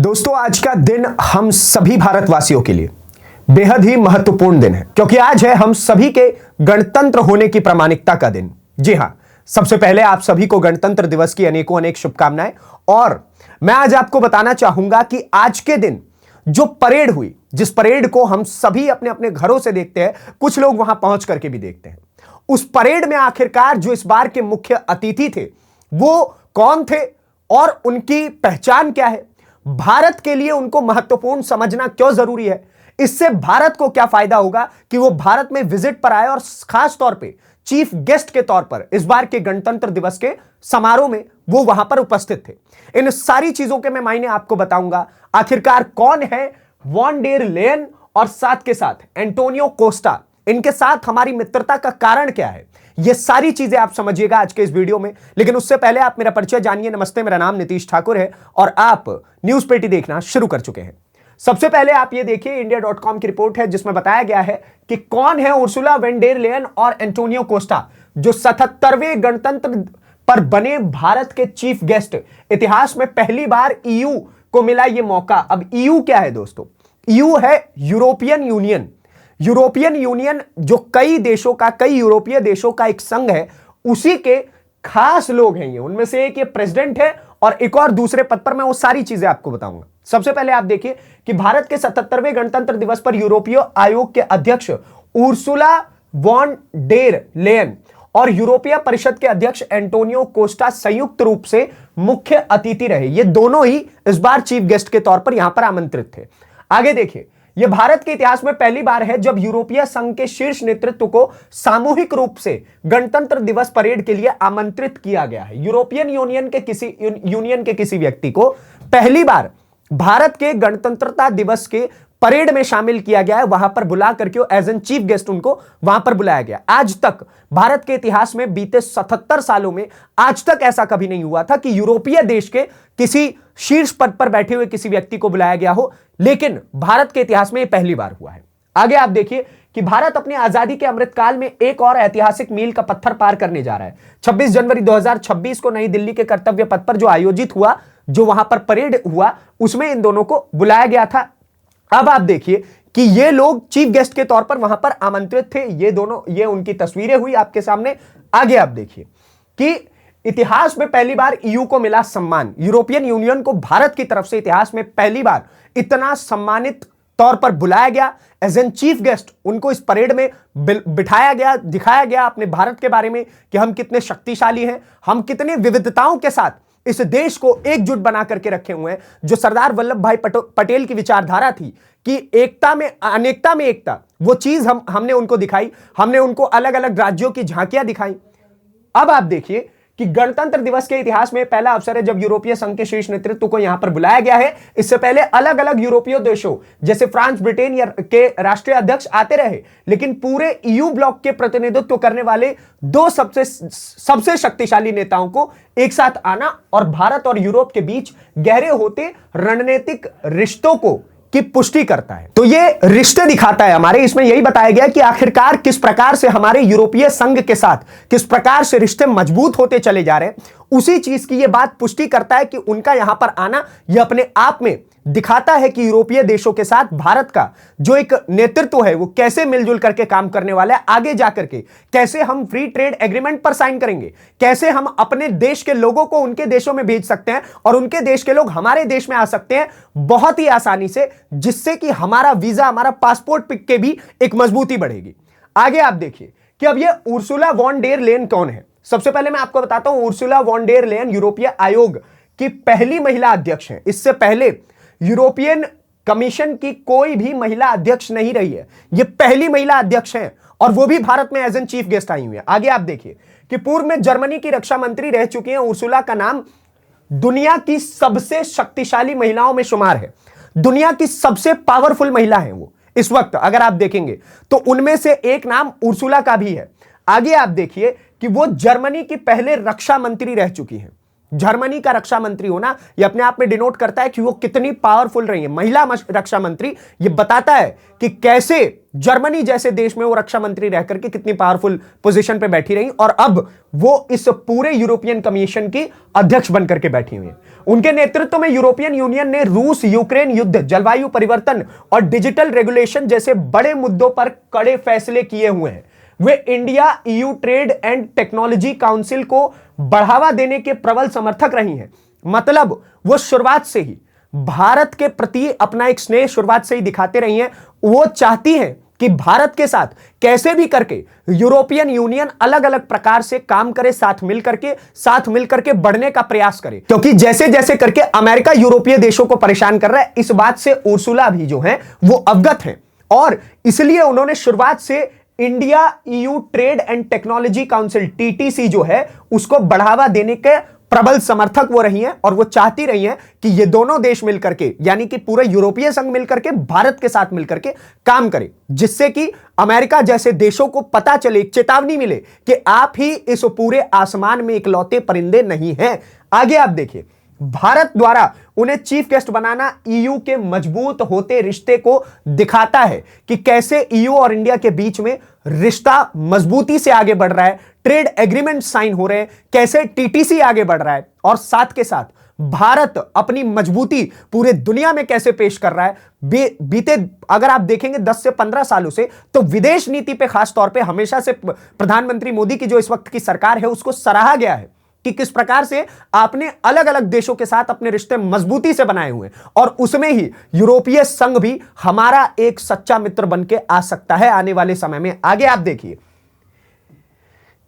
दोस्तों, आज का दिन हम सभी भारतवासियों के लिए बेहद ही महत्वपूर्ण दिन है, क्योंकि आज है हम सभी के गणतंत्र होने की प्रामाणिकता का दिन। जी हां, सबसे पहले आप सभी को गणतंत्र दिवस की अनेकों अनेक शुभकामनाएं। और मैं आज आपको बताना चाहूंगा कि आज के दिन जो परेड हुई, जिस परेड को हम सभी अपने अपने घरों से देखते हैं, कुछ लोग वहां पहुंच करके भी देखते हैं, उस परेड में आखिरकार जो इस बार के मुख्य अतिथि थे वो कौन थे और उनकी पहचान क्या है, भारत के लिए उनको महत्वपूर्ण समझना क्यों जरूरी है, इससे भारत को क्या फायदा होगा कि वो भारत में विजिट पर आए और खास तौर पे चीफ गेस्ट के तौर पर इस बार के गणतंत्र दिवस के समारोह में वो वहां पर उपस्थित थे। इन सारी चीजों के मैं मायने आपको बताऊंगा। आखिरकार कौन है वॉन डेर लेयन और साथ के साथ एंटोनियो कोस्टा, इनके साथ हमारी मित्रता का कारण क्या है, ये सारी चीजें आप समझिएगा आज के इस वीडियो में। लेकिन उससे पहले आप मेरा परिचय जानिए। नमस्ते, मेरा नाम नीतीश ठाकुर है और आप न्यूज पेटी देखना शुरू कर चुके हैं। सबसे पहले आप ये देखिए, इंडिया.com की रिपोर्ट है जिसमें बताया गया है कि कौन है उर्सुला वॉन डेर लेयन और एंटोनियो कोस्टा, जो 77वें गणतंत्र पर बने भारत के चीफ गेस्ट। इतिहास में पहली बार ईयू को मिला यह मौका। अब ईयू क्या है दोस्तों? ईयू है यूरोपियन यूनियन। यूरोपियन यूनियन जो कई देशों का, कई यूरोपीय देशों का एक संघ है, उसी के खास लोग हैं ये। उनमें से एक ये प्रेसिडेंट है और एक और दूसरे पद पर, मैं वो सारी चीजें आपको बताऊंगा। सबसे पहले आप देखिए कि भारत के 77वें गणतंत्र दिवस पर यूरोपीय आयोग के अध्यक्ष उर्सुला वॉन डेर लेयन और यूरोपीय परिषद के अध्यक्ष एंटोनियो कोस्टा संयुक्त रूप से मुख्य अतिथि रहे। ये दोनों ही इस बार चीफ गेस्ट के तौर पर यहां पर आमंत्रित थे। आगे देखिए, यह भारत के इतिहास में पहली बार है जब यूरोपीय संघ के शीर्ष नेतृत्व को सामूहिक रूप से गणतंत्र दिवस परेड के लिए आमंत्रित किया गया है। यूरोपियन यूनियन के किसी व्यक्ति को पहली बार भारत के गणतंत्रता दिवस के परेड में शामिल किया गया है, वहां पर बुला करके एज एन चीफ गेस्ट उनको वहां पर बुलाया गया। आज तक भारत के इतिहास में बीते 77 सालों में आज तक ऐसा कभी नहीं हुआ था कि यूरोपीय देश के किसी शीर्ष पद पर बैठे हुए किसी व्यक्ति को बुलाया गया हो, लेकिन भारत के इतिहास में यह पहली बार हुआ है। आगे आप देखिए कि भारत अपनी आजादी के अमृतकाल में एक और ऐतिहासिक मील का पत्थर पार करने जा रहा है। 26 जनवरी 2026 को नई दिल्ली के कर्तव्य पथ पर जो आयोजित हुआ, जो वहां पर परेड हुआ, उसमें इन दोनों को बुलाया गया था। अब आप देखिए कि ये लोग चीफ गेस्ट के तौर पर वहां पर आमंत्रित थे। ये दोनों, ये उनकी तस्वीरें हुई आपके सामने। आगे आप देखिए कि इतिहास में पहली बार ईयू को मिला सम्मान। यूरोपियन यूनियन को भारत की तरफ से इतिहास में पहली बार इतना सम्मानित तौर पर बुलाया गया एज एन चीफ गेस्ट। उनको इस परेड में बिठाया गया, दिखाया गया अपने भारत के बारे में कि हम कितने शक्तिशाली हैं, हम कितने विविधताओं के साथ इस देश को एकजुट बना करके रखे हुए हैं। जो सरदार वल्लभ भाई पटेल की विचारधारा थी कि एकता में अनेकता में एकता, वो चीज हमने उनको दिखाई। हमने उनको अलग अलग राज्यों की झांकियां दिखाई। अब आप देखिए कि गणतंत्र दिवस के इतिहास में पहला अवसर है जब यूरोपीय संघ के शीर्ष नेतृत्व को यहां पर बुलाया गया है। इससे पहले अलग अलग यूरोपीय देशों जैसे फ्रांस, ब्रिटेन के राष्ट्रीय अध्यक्ष आते रहे, लेकिन पूरे ईयू ब्लॉक के प्रतिनिधित्व करने वाले दो सबसे शक्तिशाली नेताओं को एक साथ आना और भारत और यूरोप के बीच गहरे होते रणनीतिक रिश्तों को की पुष्टि करता है। तो ये रिश्ते दिखाता है हमारे। इसमें यही बताया गया कि आखिरकार किस प्रकार से हमारे यूरोपीय संघ के साथ किस प्रकार से रिश्ते मजबूत होते चले जा रहे हैं। उसी चीज की ये बात पुष्टि करता है कि उनका यहां पर आना यह अपने आप में दिखाता है कि यूरोपीय देशों के साथ भारत का जो एक नेतृत्व है वो कैसे मिलजुल करके काम करने वाला है। आगे जाकर के कैसे हम फ्री ट्रेड एग्रीमेंट पर साइन करेंगे, कैसे हम अपने देश के लोगों को उनके देशों में भेज सकते हैं और उनके देश के लोग हमारे देश में आ सकते हैं बहुत ही आसानी से, जिससे कि हमारा वीजा, हमारा पासपोर्ट के भी एक मजबूती बढ़ेगी। आगे आप देखिए कि अब ये उर्सुला वॉन डेर लेयन कौन है। सबसे पहले मैं आपको बताता हूं, उर्सुला वॉन डेर लेयन यूरोपीय आयोग की पहली महिला अध्यक्ष है। इससे पहले यूरोपियन कमीशन की कोई भी महिला अध्यक्ष नहीं रही है। यह पहली महिला अध्यक्ष हैं और वो भी भारत में एज एन चीफ गेस्ट आई हुई है। आगे आप देखिए कि पूर्व में जर्मनी की रक्षा मंत्री रह चुकी हैं उर्सुला का नाम दुनिया की सबसे शक्तिशाली महिलाओं में शुमार है। दुनिया की सबसे पावरफुल महिला है वो इस वक्त, अगर आप देखेंगे तो उनमें से एक नाम उर्सुला का भी है। आगे आप देखिए कि वो जर्मनी की पहले रक्षा मंत्री रह चुकी हैं। जर्मनी का रक्षा मंत्री होना यह अपने आप में डिनोट करता है कि वो कितनी पावरफुल रही है। महिला रक्षा मंत्री यह बताता है कि कैसे जर्मनी जैसे देश में वो रक्षा मंत्री रह करके कितनी पावरफुल पोजीशन पे बैठी रही और अब वो इस पूरे यूरोपियन कमीशन की अध्यक्ष बनकर के बैठी हुई है। उनके नेतृत्व में यूरोपियन यूनियन ने रूस यूक्रेन युद्ध, जलवायु परिवर्तन और डिजिटल रेगुलेशन जैसे बड़े मुद्दों पर कड़े फैसले किए हुए हैं। वे India EU trade and technology council को बढ़ावा देने के प्रबल समर्थक रही हैं। मतलब वो शुरुआत से ही भारत के प्रति अपना एक स्नेह शुरुआत से ही दिखाते रही हैं। वो चाहती हैं कि भारत के साथ कैसे भी करके यूरोपियन यूनियन अलग अलग प्रकार से काम करे, साथ मिलकर के बढ़ने का प्रयास करे, क्योंकि जैसे जैसे करके अमेरिका यूरोपीय देशों को परेशान कर रहा है, इस बात से उर्सुला भी जो है वो अवगत है और इसलिए उन्होंने शुरुआत से India EU trade and technology council TTC जो है उसको बढ़ावा देने के प्रबल समर्थक वो रही हैं और वो चाहती रही हैं कि ये दोनों देश मिलकर के, यानी कि पूरे यूरोपीय संघ मिलकर के भारत के साथ मिलकर के काम करे, जिससे कि अमेरिका जैसे देशों को पता चले, चेतावनी मिले कि आप ही इस पूरे आसमान में इकलौते परिंदे नहीं हैं। आगे आप देखिए, भारत द्वारा उन्हें चीफ गेस्ट बनाना ईयू के मजबूत होते रिश्ते को दिखाता है कि कैसे ईयू और इंडिया के बीच में रिश्ता मजबूती से आगे बढ़ रहा है, ट्रेड एग्रीमेंट साइन हो रहे हैं, कैसे टीटीसी आगे बढ़ रहा है और साथ के साथ भारत अपनी मजबूती पूरे दुनिया में कैसे पेश कर रहा है। बीते अगर आप देखेंगे 10 से 15 सालों से, तो विदेश नीति पे खास तौर पे हमेशा से प्रधानमंत्री मोदी की जो इस वक्त की सरकार है उसको सराहा गया है कि किस प्रकार से आपने अलग अलग देशों के साथ अपने रिश्ते मजबूती से बनाए हुए और उसमें ही यूरोपीय संघ भी हमारा एक सच्चा मित्र बन के आ सकता है आने वाले समय में। आगे आप देखिए,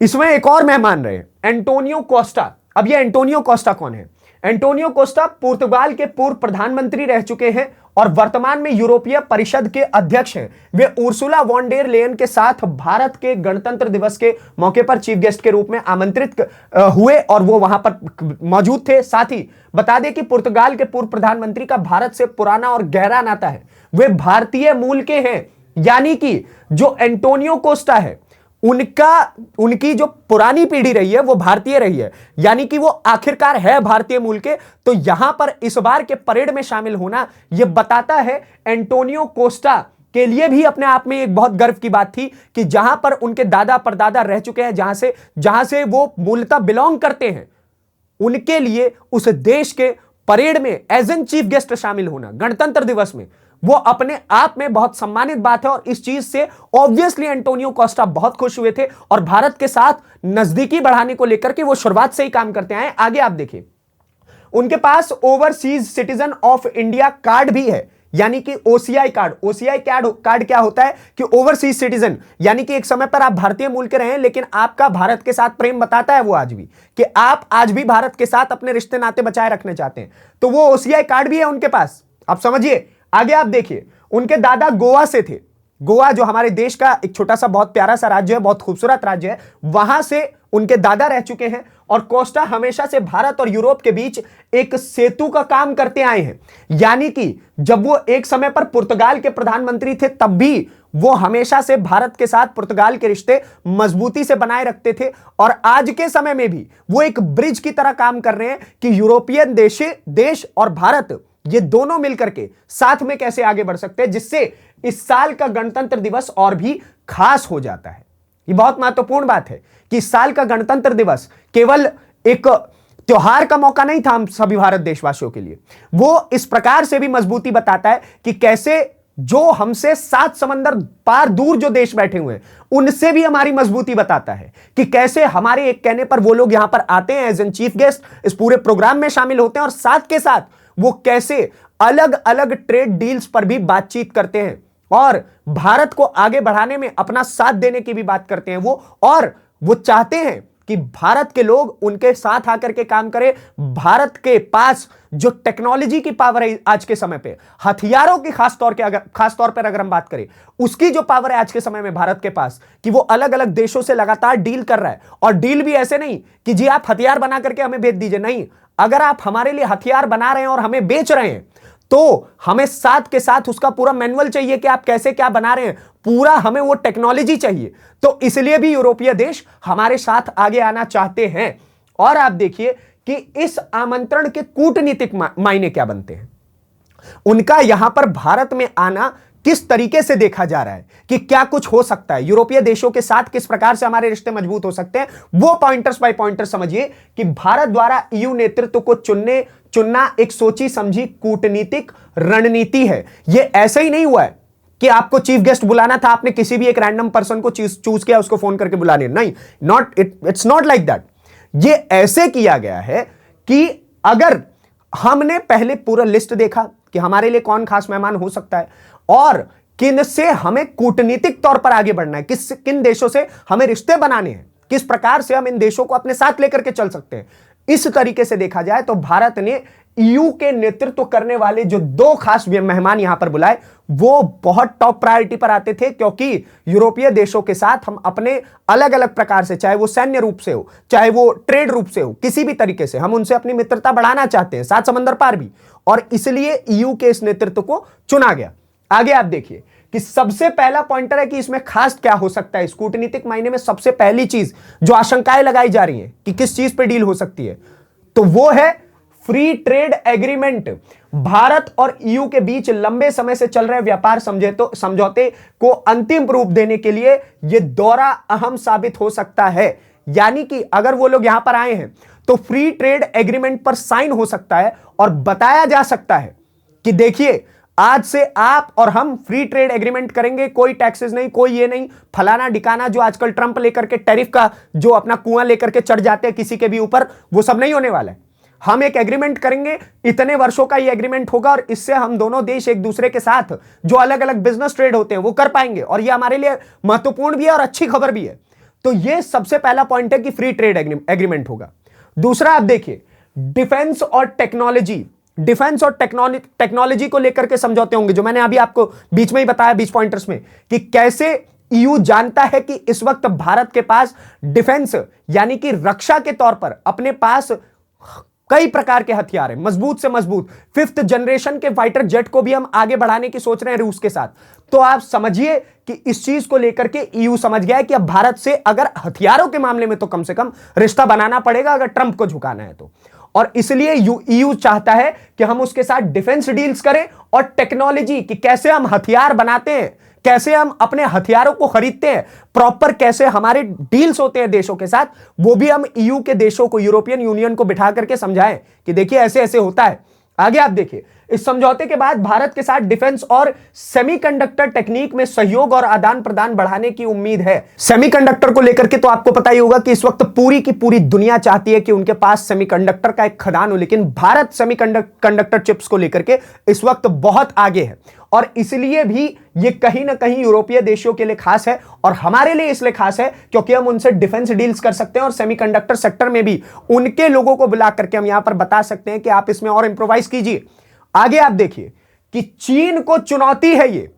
इसमें एक और मेहमान रहे एंटोनियो कोस्टा। अब ये एंटोनियो कोस्टा कौन है? एंटोनियो कोस्टा पुर्तगाल के पूर्व प्रधानमंत्री रह चुके हैं और वर्तमान में यूरोपीय परिषद के अध्यक्ष हैं। वे उर्सुला वॉन डेर लेयन के साथ भारत के गणतंत्र दिवस के मौके पर चीफ गेस्ट के रूप में आमंत्रित हुए और वो वहां पर मौजूद थे। साथ ही बता दें कि पुर्तगाल के पूर्व प्रधानमंत्री का भारत से पुराना और गहरा नाता है, वे भारतीय मूल के हैं। यानी कि जो एंटोनियो कोस्टा है उनकी जो पुरानी पीढ़ी रही है वो भारतीय रही है, यानी कि वो आखिरकार है भारतीय मूल के। तो यहां पर इस बार के परेड में शामिल होना यह बताता है एंटोनियो कोस्टा के लिए भी अपने आप में एक बहुत गर्व की बात थी कि जहां पर उनके दादा परदादा रह चुके हैं, जहां से वो मूलतः बिलोंग करते हैं, उनके लिए उस देश के परेड में एज एन चीफ गेस्ट शामिल होना गणतंत्र दिवस में वो अपने आप में बहुत सम्मानित बात है। और इस चीज से ऑब्वियसली एंटोनियो कोस्टा बहुत खुश हुए थे और भारत के साथ नजदीकी बढ़ाने को लेकर के वो शुरुआत से ही काम करते आए। आगे आप देखिए, उनके पास overseas citizen of India card भी है, यानी कि ओसीआई कार्ड। ओसीआई कार्ड क्या होता है कि ओवरसीज सिटीजन, यानी कि एक समय पर आप भारतीय मूल के रहे लेकिन आपका भारत के साथ प्रेम बताता है वो आज भी कि आप आज भी भारत के साथ अपने रिश्ते नाते बचाए रखने चाहते हैं, तो वो ओसीआई कार्ड भी है उनके पास। आप समझिए, आगे आप देखिए, उनके दादा गोवा से थे। गोवा जो हमारे देश का एक छोटा सा बहुत प्यारा सा राज्य है, बहुत खूबसूरत राज्य है, वहां से उनके दादा रह चुके हैं। और कोस्टा हमेशा से भारत और यूरोप के बीच एक सेतु का काम करते आए हैं, यानी कि जब वो एक समय पर पुर्तगाल के प्रधानमंत्री थे तब भी वो हमेशा से भारत के साथ पुर्तगाल के रिश्ते मजबूती से बनाए रखते थे और आज के समय में भी वो एक ब्रिज की तरह काम कर रहे हैं कि यूरोपियन देश और भारत ये दोनों मिलकर के साथ में कैसे आगे बढ़ सकते हैं, जिससे इस साल का गणतंत्र दिवस और भी खास हो जाता है। ये बहुत महत्वपूर्ण बात है कि इस साल का गणतंत्र दिवस केवल एक त्योहार का मौका नहीं था हम सभी भारत देशवासियों के लिए, वो इस प्रकार से भी मजबूती बताता है कि कैसे जो हमसे 7 समंदर पार दूर जो देश बैठे हुए हैं उनसे भी हमारी मजबूती बताता है कि कैसे हमारे एक कहने पर वो लोग यहां पर आते हैं एज एन चीफ गेस्ट, इस पूरे प्रोग्राम में शामिल होते हैं और साथ के साथ वो कैसे अलग अलग ट्रेड डील्स पर भी बातचीत करते हैं और भारत को आगे बढ़ाने में अपना साथ देने की भी बात करते हैं और वो चाहते हैं कि भारत के लोग उनके साथ आकर के काम करें। भारत के पास जो टेक्नोलॉजी की पावर है आज के समय पे, हथियारों की खास तौर पर अगर हम बात करें, उसकी जो पावर है आज के समय में भारत के पास कि वो अलग अलग देशों से लगातार डील कर रहा है। और डील भी ऐसे नहीं कि जी आप हथियार बना करके हमें भेज दीजिए, नहीं, अगर आप हमारे लिए हथियार बना रहे हैं और हमें बेच रहे हैं तो हमें साथ के साथ उसका पूरा मैनुअल चाहिए कि आप कैसे क्या बना रहे हैं, पूरा हमें वो टेक्नोलॉजी चाहिए। तो इसलिए भी यूरोपीय देश हमारे साथ आगे आना चाहते हैं। और आप देखिए कि इस आमंत्रण के कूटनीतिक मायने क्या बनते हैं, उनका यहां पर भारत में आना किस तरीके से देखा जा रहा है, कि क्या कुछ हो सकता है, यूरोपीय देशों के साथ किस प्रकार से हमारे रिश्ते मजबूत हो सकते हैं, वो पॉइंटर्स बाय पॉइंटर समझिए कि भारत द्वारा ईयू नेतृत्व को चुनना एक सोची समझी कूटनीतिक रणनीति है। यह ऐसे ही नहीं हुआ है कि आपको चीफ गेस्ट बुलाना था, आपने किसी भी एक रैंडम पर्सन को चूज किया, उसको फोन करके बुलाने, नहीं, इट्स नॉट लाइक दैट। ये ऐसे किया गया है कि अगर हमने पहले पूरा लिस्ट देखा कि हमारे लिए कौन खास मेहमान हो सकता है और किन से हमें कूटनीतिक तौर पर आगे बढ़ना है, किन देशों से हमें रिश्ते बनाने हैं, किस प्रकार से हम इन देशों को अपने साथ लेकर के चल सकते हैं, इस तरीके से देखा जाए तो भारत ने ईयू के नेतृत्व करने वाले जो दो खास मेहमान यहां पर बुलाए वो बहुत टॉप प्रायोरिटी पर आते थे, क्योंकि यूरोपीय देशों के साथ हम अपने अलग अलग प्रकार से, चाहे वो सैन्य रूप से हो, चाहे वो ट्रेड रूप से हो, किसी भी तरीके से हम उनसे अपनी मित्रता बढ़ाना चाहते हैं, सात समंदर पार भी, और इसलिए ईयू के इस नेतृत्व को चुना गया। आगे आप देखिए कि सबसे पहला पॉइंटर है कि इसमें खास क्या हो सकता है, इस कूटनीतिक मायने में सबसे पहली चीज जो आशंकाएं लगाई जा रही हैं कि किस चीज पे डील हो सकती है, तो वो है फ्री ट्रेड एग्रीमेंट। भारत और ईयू के बीच लंबे समय से चल रहे व्यापार समझौते को अंतिम रूप देने के लिए यह दौरा अहम साबित हो सकता है। यानी कि अगर वो लोग यहां पर आए हैं तो फ्री ट्रेड एग्रीमेंट पर साइन हो सकता है और बताया जा सकता है कि देखिए आज से आप और हम फ्री ट्रेड एग्रीमेंट करेंगे, कोई टैक्सेस नहीं, कोई ये नहीं, फलाना डिकाना जो आजकल ट्रंप लेकर के टैरिफ का जो अपना कुआं लेकर के चढ़ जाते हैं किसी के भी ऊपर, वो सब नहीं होने वाला है। हम एक एग्रीमेंट करेंगे, इतने वर्षों का ये एग्रीमेंट होगा और इससे हम दोनों देश एक दूसरे के साथ जो अलग अलग बिजनेस ट्रेड होते हैं वो कर पाएंगे, और ये हमारे लिए महत्वपूर्ण भी है और अच्छी खबर भी है। तो ये सबसे पहला पॉइंट है कि फ्री ट्रेड एग्रीमेंट होगा। दूसरा आप देखिए डिफेंस और टेक्नोलॉजी, डिफेंस और टेक्नोलॉजी को लेकर के समझौते होंगे, जो मैंने अभी आपको बीच में ही बताया 20 पॉइंटर्स में, कि कैसे ईयू जानता है कि इस वक्त भारत के पास डिफेंस यानी कि रक्षा के तौर पर अपने पास कई प्रकार के हथियार हैं, मजबूत से मजबूत 5th जनरेशन के फाइटर जेट को भी हम आगे बढ़ाने की सोच रहे हैं रूस के साथ। तो आप समझिए कि इस चीज को लेकर के ईयू समझ गया है कि अब भारत से अगर हथियारों के मामले में तो कम से कम रिश्ता बनाना पड़ेगा अगर ट्रंप को झुकाना है तो, और इसलिए ईयू चाहता है कि हम उसके साथ डिफेंस डील्स करें और टेक्नोलॉजी कि कैसे हम हथियार बनाते हैं, कैसे हम अपने हथियारों को खरीदते हैं, प्रॉपर कैसे हमारे डील्स होते हैं देशों के साथ, वो भी हम ईयू के देशों को, यूरोपियन यूनियन को बिठा करके समझाएं कि देखिए ऐसे ऐसे होता है। आगे आप देखिए इस समझौते के बाद भारत के साथ डिफेंस और सेमीकंडक्टर टेक्निक में सहयोग और आदान प्रदान बढ़ाने की उम्मीद है। सेमीकंडक्टर को लेकर के तो आपको पता ही होगा कि इस वक्त पूरी की पूरी दुनिया चाहती है कि उनके पास सेमीकंडक्टर का एक खदान हो, लेकिन भारत सेमीकंडक्टर चिप्स को लेकर के इस वक्त बहुत आगे है, और इसलिए भी ये कहीं ना कहीं यूरोपीय देशों के लिए खास है और हमारे लिए इसलिए खास है क्योंकि हम उनसे डिफेंस डील्स कर सकते हैं और सेमीकंडक्टर सेक्टर में भी उनके लोगों को बुला करके हम यहां पर बता सकते हैं कि आप इसमें और इंप्रोवाइज कीजिए। आगे आप देखिए कि चीन को चुनौती है ये,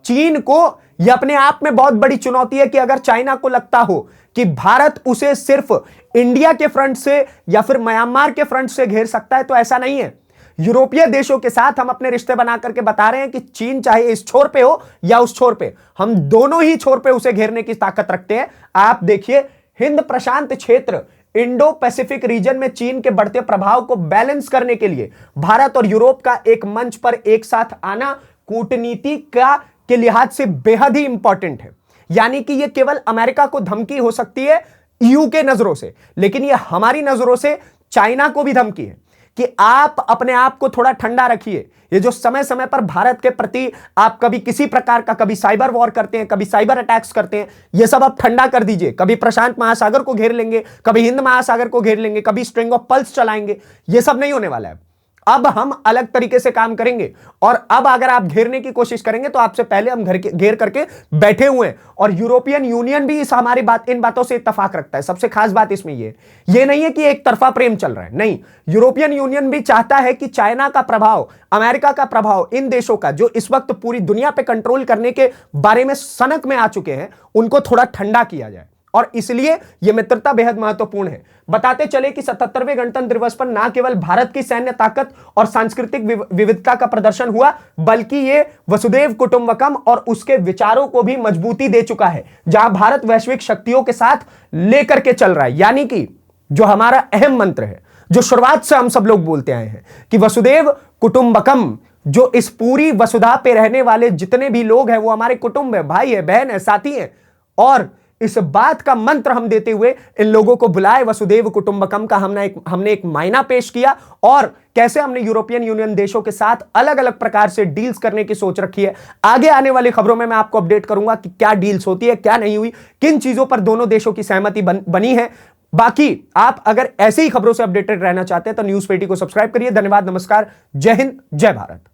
चीन को यह अपने आप में बहुत बड़ी चुनौती है कि अगर चाइना को लगता हो कि भारत उसे सिर्फ इंडिया के फ्रंट से या फिर म्यांमार के फ्रंट से घेर सकता है, तो ऐसा नहीं है। यूरोपीय देशों के साथ हम अपने रिश्ते बना करके बता रहे हैं कि चीन चाहे इस छोर पे हो या उस छोर पे, हम दोनों ही छोर पे उसे घेरने की ताकत रखते हैं। आप देखिए हिंद प्रशांत क्षेत्र, इंडो पैसिफिक रीजन में चीन के बढ़ते प्रभाव को बैलेंस करने के लिए भारत और यूरोप का एक मंच पर एक साथ आना कूटनीति के लिहाज से बेहद ही इंपॉर्टेंट है। यानी कि यह केवल अमेरिका को धमकी हो सकती है ईयू के नजरों से, लेकिन यह हमारी नजरों से चाइना को भी धमकी है कि आप अपने आप को थोड़ा ठंडा रखिए। ये जो समय समय पर भारत के प्रति आप कभी किसी प्रकार का, कभी साइबर वॉर करते हैं, कभी साइबर अटैक्स करते हैं, ये सब आप ठंडा कर दीजिए। कभी प्रशांत महासागर को घेर लेंगे, कभी हिंद महासागर को घेर लेंगे, कभी स्ट्रिंग ऑफ पल्स चलाएंगे, ये सब नहीं होने वाला है। अब हम अलग तरीके से काम करेंगे, और अब अगर आप घेरने की कोशिश करेंगे तो आपसे पहले हम घेर करके बैठे हुए हैं, और यूरोपियन यूनियन भी इन बातों से इत्तेफाक रखता है। सबसे खास बात इसमें ये नहीं है कि एक तरफा प्रेम चल रहा है, नहीं, यूरोपियन यूनियन भी चाहता है कि चाइना का प्रभाव, अमेरिका का प्रभाव, इन देशों का जो इस वक्त पूरी दुनिया पे कंट्रोल करने के बारे में सनक में आ चुके हैं, उनको थोड़ा ठंडा किया जाए, और इसलिए यह मित्रता बेहद महत्वपूर्ण है। बताते चले कि 77वें गणतंत्र दिवस पर न केवल भारत की सैन्य ताकत और सांस्कृतिक विविधता का प्रदर्शन हुआ, बल्कि यह वसुधैव कुटुंबकम और उसके विचारों को भी मजबूती दे चुका है, जहां भारत वैश्विक शक्तियों के साथ लेकर के चल रहा है। यानी कि जो हमारा अहम मंत्र है, जो शुरुआत से हम सब लोग बोलते आए हैं कि वसुदेव कुटुंबकम, जो इस पूरी वसुधा पे रहने वाले जितने भी लोग हैं वो हमारे कुटुंब है, भाई है, बहन है, साथी है। और इस बात का मंत्र हम देते हुए इन लोगों को बुलाए वसुदेव कुटुंबकम का हमने एक मायना पेश किया, और कैसे हमने यूरोपियन यूनियन देशों के साथ अलग अलग प्रकार से डील्स करने की सोच रखी है। आगे आने वाली खबरों में मैं आपको अपडेट करूंगा कि क्या डील्स होती है, क्या नहीं हुई, किन चीजों पर दोनों देशों की सहमति बनी है। बाकी आप अगर ऐसे ही खबरों से अपडेटेड रहना चाहते हैं तो न्यूज़ पेटी को सब्सक्राइब करिए। धन्यवाद, नमस्कार, जय हिंद, जय भारत।